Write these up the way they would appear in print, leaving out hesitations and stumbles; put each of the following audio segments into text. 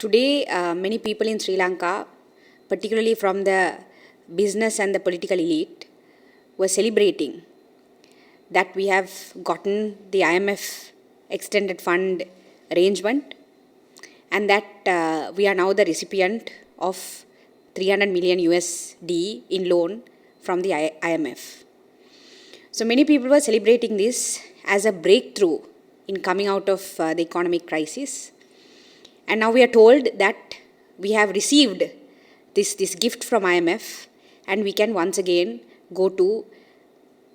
Today, many people in Sri Lanka, particularly from the business and the political elite, were celebrating that we have gotten the IMF extended fund arrangement and that we are now the recipient of 300 million USD in loan from the IMF. So many people were celebrating this as a breakthrough in coming out of the economic crisis. And now we are told that we have received this gift from IMF and we can once again go to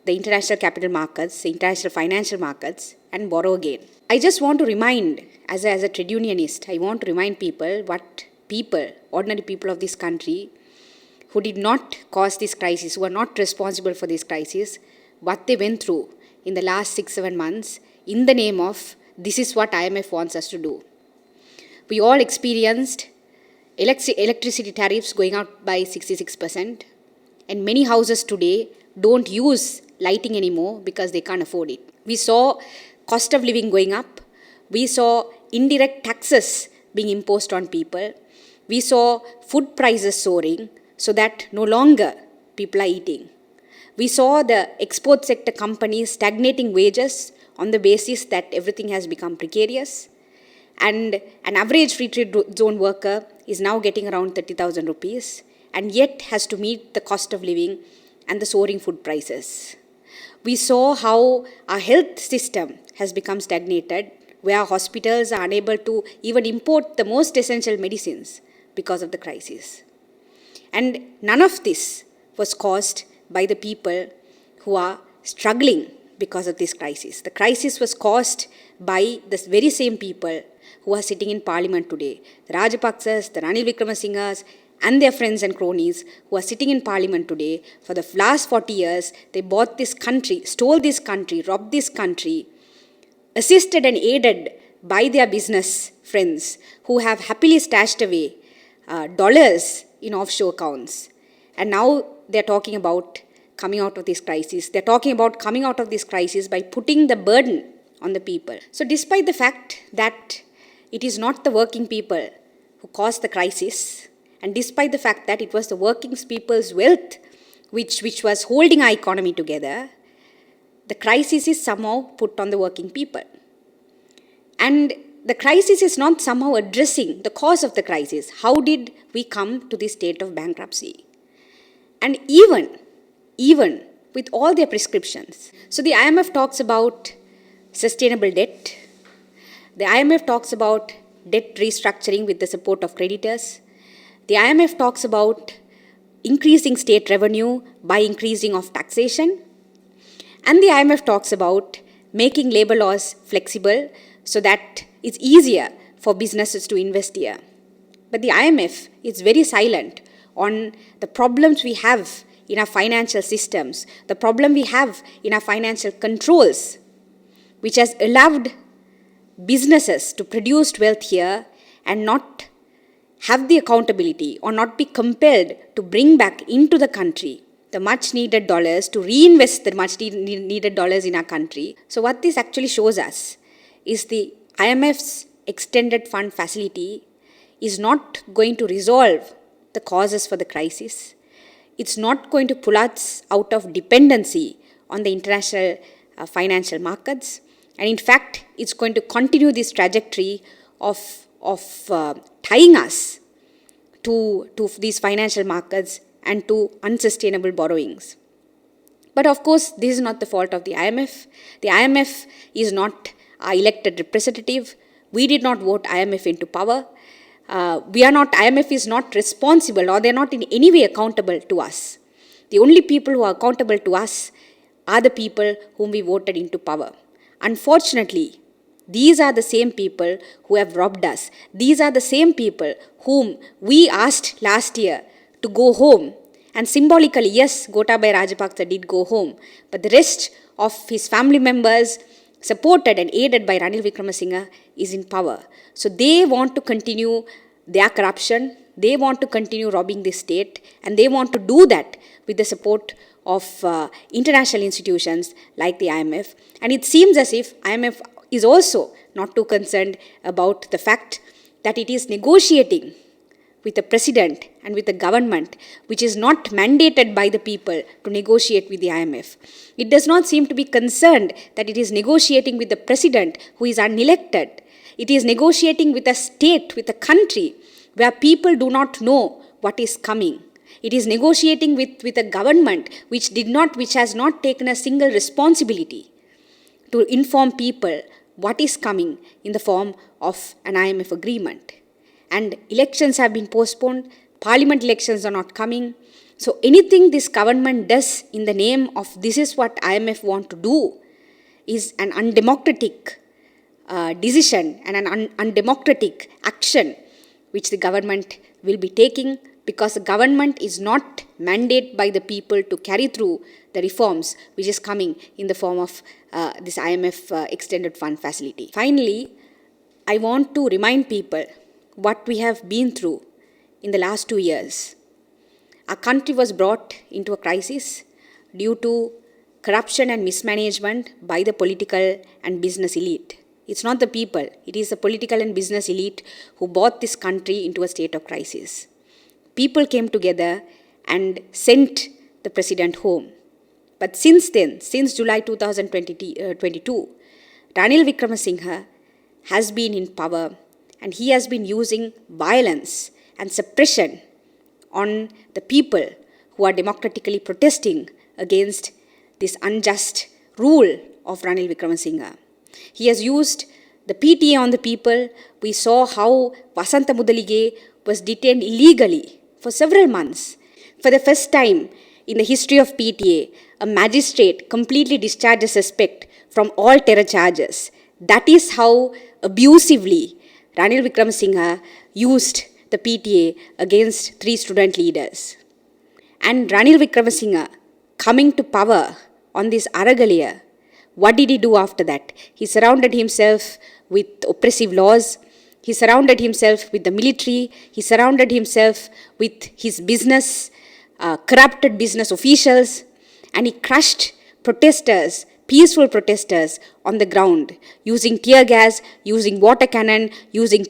the international capital markets, the international financial markets and borrow again. I just want to remind, as a trade unionist, I want to remind people what people, ordinary people of this country who did not cause this crisis, who are not responsible for this crisis, what they went through in the last 6-7 months in the name of this is what IMF wants us to do. We all experienced electricity tariffs going up by 66%, and many houses today don't use lighting anymore because they can't afford it. We saw cost of living going up. We saw indirect taxes being imposed on people. We saw food prices soaring so that no longer people are eating. We saw the export sector companies stagnating wages on the basis that everything has become precarious. And an average free trade zone worker is now getting around 30,000 rupees and yet has to meet the cost of living and the soaring food prices. We saw how our health system has become stagnated, where our hospitals are unable to even import the most essential medicines because of the crisis. And none of this was caused by the people who are struggling because of this crisis. The crisis was caused by the very same people who are sitting in parliament today. The Rajapaksas, the Ranil Wickremesinghes, and their friends and cronies who are sitting in parliament today. For the last 40 years, they bought this country, stole this country, robbed this country, assisted and aided by their business friends who have happily stashed away dollars in offshore accounts. And now they're talking about coming out of this crisis. They're talking about coming out of this crisis by putting the burden on the people. So despite the fact that it is not the working people who caused the crisis, and despite the fact that it was the working people's wealth which was holding our economy together, the crisis is somehow put on the working people. And the crisis is not somehow addressing the cause of the crisis. How did we come to this state of bankruptcy? And even with all their prescriptions. So the IMF talks about sustainable debt. The IMF talks about debt restructuring with the support of creditors. The IMF talks about increasing state revenue by increasing of taxation. And the IMF talks about making labor laws flexible so that it's easier for businesses to invest here. But the IMF is very silent on the problems we have in our financial systems, the problem we have in our financial controls, which has allowed businesses to produce wealth here and not have the accountability or not be compelled to bring back into the country the much needed dollars, to reinvest the much needed dollars in our country. So what this actually shows us is the IMF's extended fund facility is not going to resolve the causes for the crisis. It's not going to pull us out of dependency on the international financial markets. And in fact, it's going to continue this trajectory of tying us to these financial markets and to unsustainable borrowings. But of course, this is not the fault of the IMF. The IMF is not our elected representative. We did not vote IMF into power. IMF is not responsible, or they're not in any way accountable to us. The only people who are accountable to us are the people whom we voted into power. Unfortunately, these are the same people who have robbed us. These are the same people whom we asked last year to go home. And symbolically, yes, Gotabaya Rajapaksa did go home. But the rest of his family members, supported and aided by Ranil Wickremesinghe, is in power. So they want to continue their corruption. They want to continue robbing the state. And they want to do that with the support of international institutions like the IMF. And it seems as if IMF is also not too concerned about the fact that it is negotiating with the president and with the government which is not mandated by the people to negotiate with the IMF. It does not seem to be concerned that it is negotiating with the president who is unelected. It is negotiating with a state, with a country where people do not know what is coming. It is negotiating with a government which has not taken a single responsibility to inform people what is coming in the form of an IMF agreement. And elections have been postponed, parliament elections are not coming. So anything this government does in the name of this is what IMF want to do is an undemocratic decision and an undemocratic action which the government will be taking, because the government is not mandated by the people to carry through the reforms which is coming in the form of this IMF extended fund facility. Finally, I want to remind people what we have been through in the last 2 years. Our country was brought into a crisis due to corruption and mismanagement by the political and business elite. It's not the people, it is the political and business elite who brought this country into a state of crisis. People came together and sent the president home. But since then, since July 2022, Ranil Wickremesinghe has been in power, and he has been using violence and suppression on the people who are democratically protesting against this unjust rule of Ranil Wickremesinghe. He has used the PTA on the people. We saw how Vasantha Mudalige was detained illegally for several months. For the first time in the history of PTA, a magistrate completely discharged a suspect from all terror charges. That is how abusively Ranil Wickremesinghe used the PTA against 3 student leaders. And Ranil Wickremesinghe coming to power on this Aragalaya, what did he do after that? He surrounded himself with oppressive laws. He surrounded himself with the military. He surrounded himself with his business, corrupted business officials. And he crushed protesters, peaceful protesters on the ground, using tear gas, using water cannon, using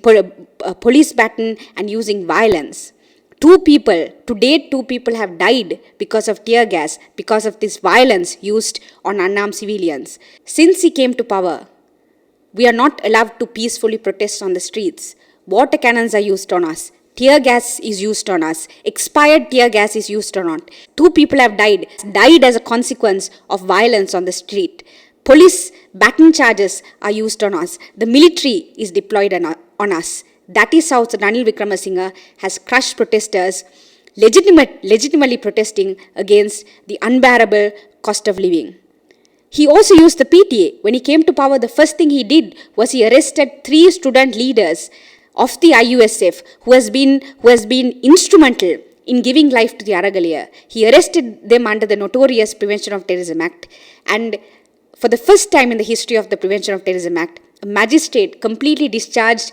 police baton, and using violence. 2 people, to date 2 people have died because of tear gas, because of this violence used on unarmed civilians. Since he came to power, we are not allowed to peacefully protest on the streets. Water cannons are used on us. Tear gas is used on us. Expired tear gas is used on us. 2 people have died as a consequence of violence on the street. Police baton charges are used on us. The military is deployed on us. That is how Ranil Wickremesinghe has crushed protesters legitimately protesting against the unbearable cost of living. He also used the PTA. When he came to power, the first thing he did was he arrested 3 student leaders of the IUSF who has been instrumental in giving life to the Aragalaya. He arrested them under the notorious Prevention of Terrorism Act, and for the first time in the history of the Prevention of Terrorism Act, a magistrate completely discharged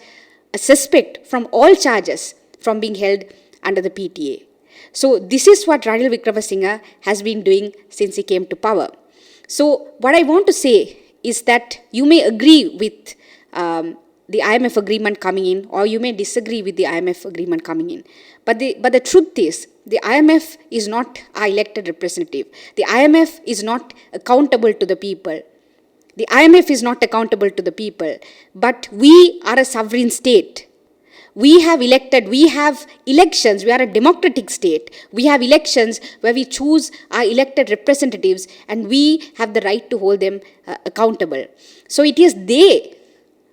a suspect from all charges from being held under the PTA. So this is what Ranil Wickremesinghe has been doing since he came to power. So what I want to say is that you may agree with the IMF agreement coming in, or you may disagree with the IMF agreement coming in. But the truth is, the IMF is not our elected representative. The IMF is not accountable to the people. The IMF is not accountable to the people, but we are a sovereign state. We have elections, we are a democratic state. We have elections where we choose our elected representatives and we have the right to hold them accountable. So it is they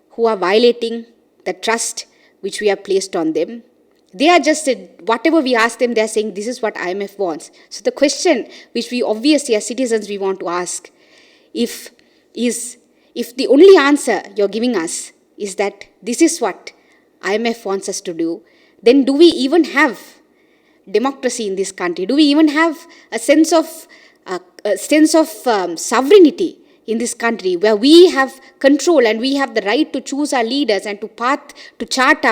who are violating the trust which we have placed on them. They are just, whatever we ask them, they are saying this is what IMF wants. So the question which we obviously as citizens we want to ask, if the only answer you're giving us is that this is what IMF wants us to do, then do we even have democracy in this country? Do we even have a sense of sovereignty in this country where we have control and we have the right to choose our leaders and to chart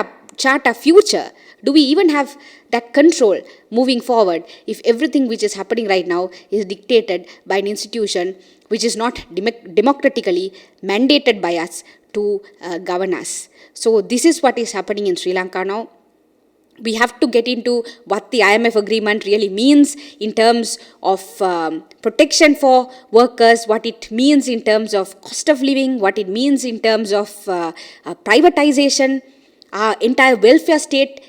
our future? Do we even have that control moving forward if everything which is happening right now is dictated by an institution which is not democratically mandated by us to govern us. So this is what is happening in Sri Lanka now. We have to get into what the IMF agreement really means in terms of protection for workers, what it means in terms of cost of living, what it means in terms of privatization. Our entire welfare state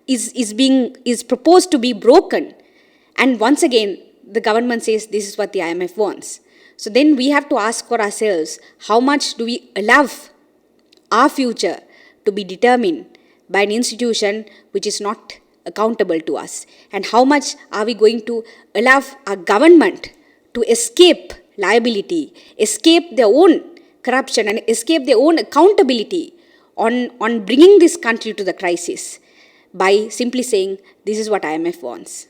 is proposed to be broken. And once again, the government says this is what the IMF wants. So then we have to ask for ourselves, how much do we allow our future to be determined by an institution which is not accountable to us? And how much are we going to allow our government to escape liability, escape their own corruption, and escape their own accountability on bringing this country to the crisis by simply saying, this is what IMF wants?